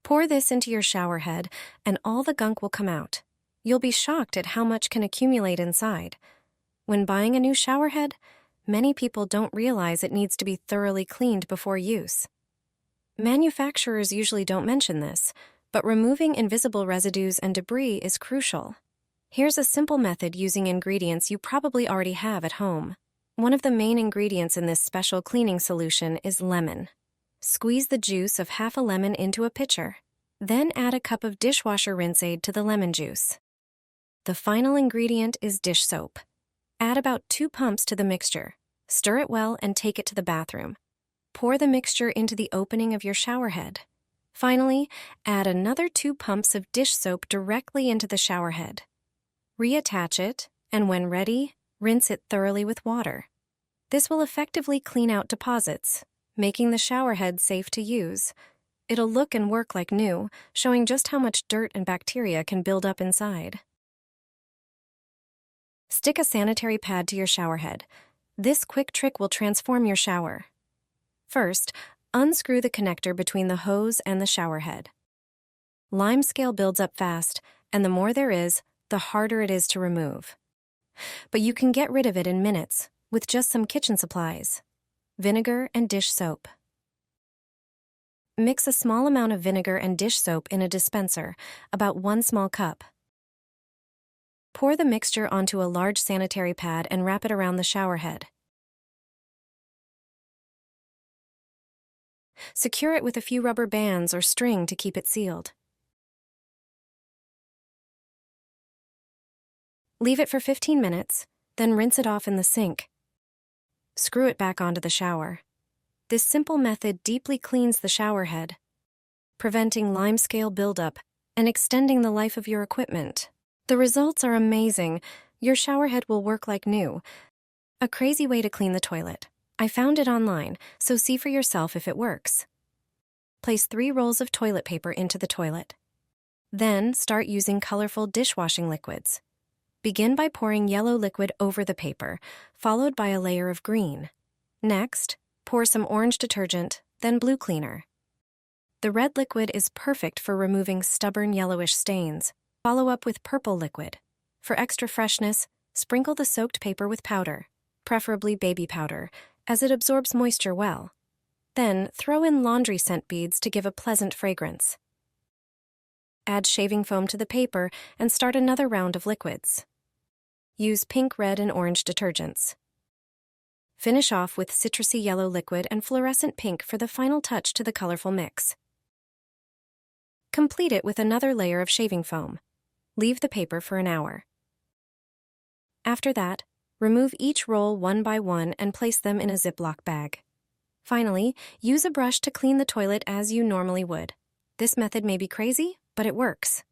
Pour this into your shower head, and all the gunk will come out. You'll be shocked at how much can accumulate inside. When buying a new shower head, many people don't realize it needs to be thoroughly cleaned before use. Manufacturers usually don't mention this, but removing invisible residues and debris is crucial. Here's a simple method using ingredients you probably already have at home. One of the main ingredients in this special cleaning solution is lemon. Squeeze the juice of half a lemon into a pitcher. Then add a cup of dishwasher rinse aid to the lemon juice. The final ingredient is dish soap. Add about 2 pumps to the mixture. Stir it well and take it to the bathroom. Pour the mixture into the opening of your shower head. Finally, add another 2 pumps of dish soap directly into the shower head. Reattach it, and when ready, rinse it thoroughly with water. This will effectively clean out deposits, making the shower head safe to use. It'll look and work like new, showing just how much dirt and bacteria can build up inside. Stick a sanitary pad to your shower head. This quick trick will transform your shower. First, unscrew the connector between the hose and the shower head. Limescale builds up fast, and the more there is, the harder it is to remove. But you can get rid of it in minutes with just some kitchen supplies: vinegar and dish soap. Mix a small amount of vinegar and dish soap in a dispenser, about 1 small cup. Pour the mixture onto a large sanitary pad and wrap it around the shower head. Secure it with a few rubber bands or string to keep it sealed. Leave it for 15 minutes, then rinse it off in the sink. Screw it back onto the shower. This simple method deeply cleans the shower head, preventing limescale buildup and extending the life of your equipment. The results are amazing. Your shower head will work like new. A crazy way to clean the toilet. I found it online, so see for yourself if it works. Place 3 rolls of toilet paper into the toilet. Then start using colorful dishwashing liquids. Begin by pouring yellow liquid over the paper, followed by a layer of green. Next, pour some orange detergent, then blue cleaner. The red liquid is perfect for removing stubborn yellowish stains. Follow up with purple liquid. For extra freshness, sprinkle the soaked paper with powder, preferably baby powder, as it absorbs moisture well. Then throw in laundry scent beads to give a pleasant fragrance. Add shaving foam to the paper and start another round of liquids. Use pink, red, and orange detergents. Finish off with citrusy yellow liquid and fluorescent pink for the final touch to the colorful mix. Complete it with another layer of shaving foam. Leave the paper for an hour. After that, remove each roll one by one and place them in a Ziploc bag. Finally, use a brush to clean the toilet as you normally would. This method may be crazy, but it works.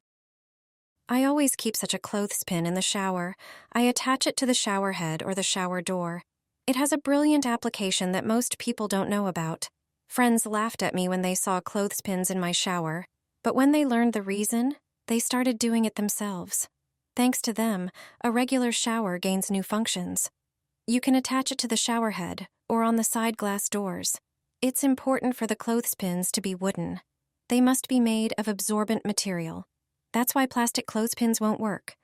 I always keep such a clothespin in the shower. I attach it to the shower head or the shower door. It has a brilliant application that most people don't know about. Friends laughed at me when they saw clothespins in my shower, but when they learned the reason, they started doing it themselves. Thanks to them, a regular shower gains new functions. You can attach it to the shower head or on the side glass doors. It's important for the clothespins to be wooden. They must be made of absorbent material. That's why plastic clothespins won't work.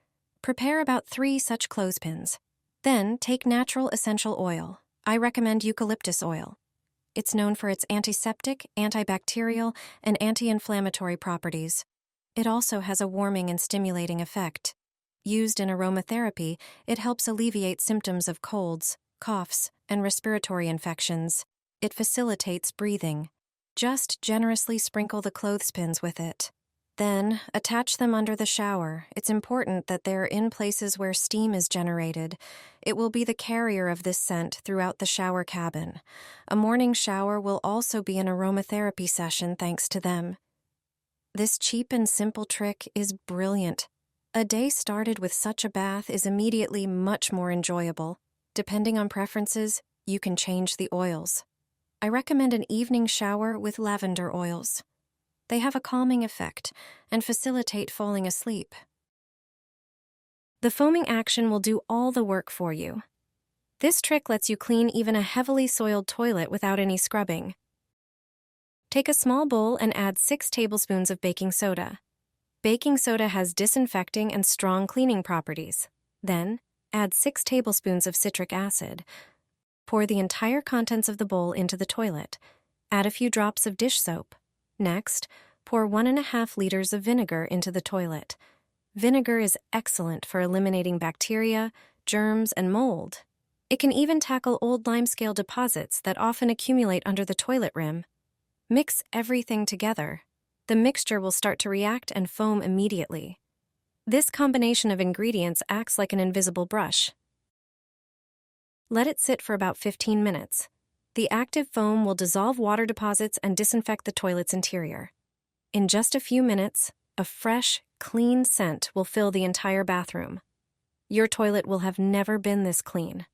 Prepare about 3 such clothespins. Then take natural essential oil. I recommend eucalyptus oil. It's known for its antiseptic, antibacterial, and anti-inflammatory properties. It also has a warming and stimulating effect. Used in aromatherapy, it helps alleviate symptoms of colds, coughs, and respiratory infections. It facilitates breathing. Just generously sprinkle the clothespins with it. Then, attach them under the shower. It's important that they're in places where steam is generated. It will be the carrier of this scent throughout the shower cabin. A morning shower will also be an aromatherapy session thanks to them. This cheap and simple trick is brilliant. A day started with such a bath is immediately much more enjoyable. Depending on preferences, you can change the oils. I recommend an evening shower with lavender oils. They have a calming effect and facilitate falling asleep. The foaming action will do all the work for you. This trick lets you clean even a heavily soiled toilet without any scrubbing. Take a small bowl and add 6 tablespoons of baking soda. Baking soda has disinfecting and strong cleaning properties. Then, add 6 tablespoons of citric acid. Pour the entire contents of the bowl into the toilet. Add a few drops of dish soap. Next, pour 1.5 liters of vinegar into the toilet. Vinegar is excellent for eliminating bacteria, germs, and mold. It can even tackle old limescale deposits that often accumulate under the toilet rim. Mix everything together. The mixture will start to react and foam immediately. This combination of ingredients acts like an invisible brush. Let it sit for about 15 minutes. The active foam will dissolve water deposits and disinfect the toilet's interior. In just a few minutes, a fresh, clean scent will fill the entire bathroom. Your toilet will have never been this clean.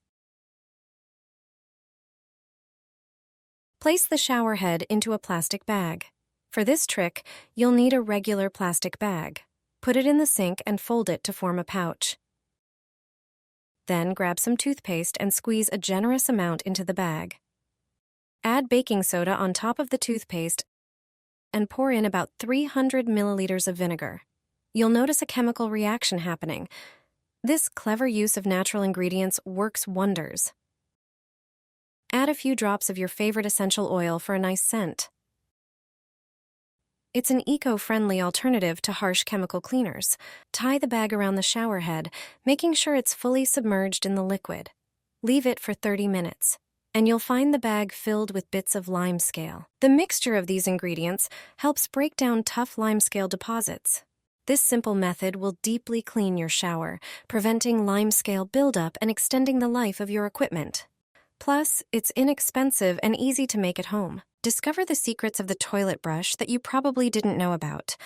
Place the shower head into a plastic bag. For this trick, you'll need a regular plastic bag. Put it in the sink and fold it to form a pouch. Then grab some toothpaste and squeeze a generous amount into the bag. Add baking soda on top of the toothpaste and pour in about 300 milliliters of vinegar. You'll notice a chemical reaction happening. This clever use of natural ingredients works wonders. Add a few drops of your favorite essential oil for a nice scent. It's an eco-friendly alternative to harsh chemical cleaners. Tie the bag around the shower head, making sure it's fully submerged in the liquid. Leave it for 30 minutes, and you'll find the bag filled with bits of limescale. The mixture of these ingredients helps break down tough limescale deposits. This simple method will deeply clean your shower, preventing limescale buildup and extending the life of your equipment. Plus, it's inexpensive and easy to make at home. Discover the secrets of the toilet brush that you probably didn't know about.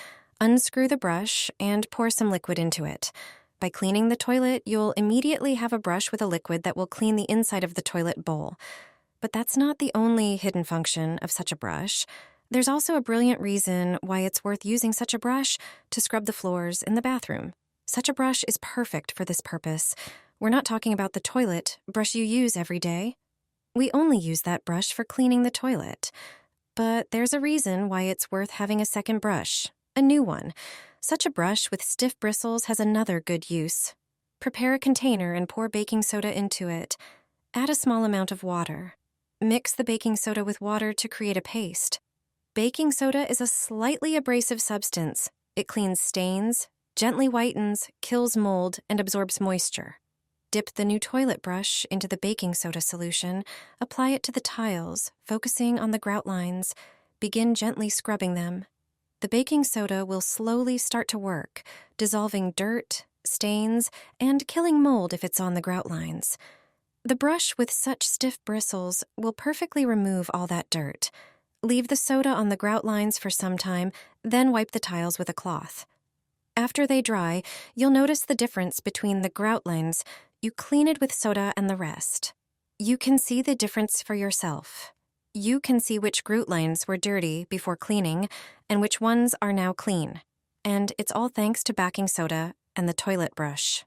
Unscrew the brush and pour some liquid into it. By cleaning the toilet, you'll immediately have a brush with a liquid that will clean the inside of the toilet bowl. But that's not the only hidden function of such a brush. There's also a brilliant reason why it's worth using such a brush to scrub the floors in the bathroom. Such a brush is perfect for this purpose. We're not talking about the toilet brush you use every day. We only use that brush for cleaning the toilet. But there's a reason why it's worth having a second brush, a new one. Such a brush with stiff bristles has another good use. Prepare a container and pour baking soda into it. Add a small amount of water. Mix the baking soda with water to create a paste. Baking soda is a slightly abrasive substance. It cleans stains, gently whitens, kills mold, and absorbs moisture. Dip the new toilet brush into the baking soda solution, apply it to the tiles, focusing on the grout lines. Begin gently scrubbing them. The baking soda will slowly start to work, dissolving dirt, stains, and killing mold if it's on the grout lines. The brush with such stiff bristles will perfectly remove all that dirt. Leave the soda on the grout lines for some time, then wipe the tiles with a cloth. After they dry, you'll notice the difference between the grout lines. You clean it with soda and the rest. You can see the difference for yourself. You can see which grout lines were dirty before cleaning and which ones are now clean. And it's all thanks to baking soda and the toilet brush.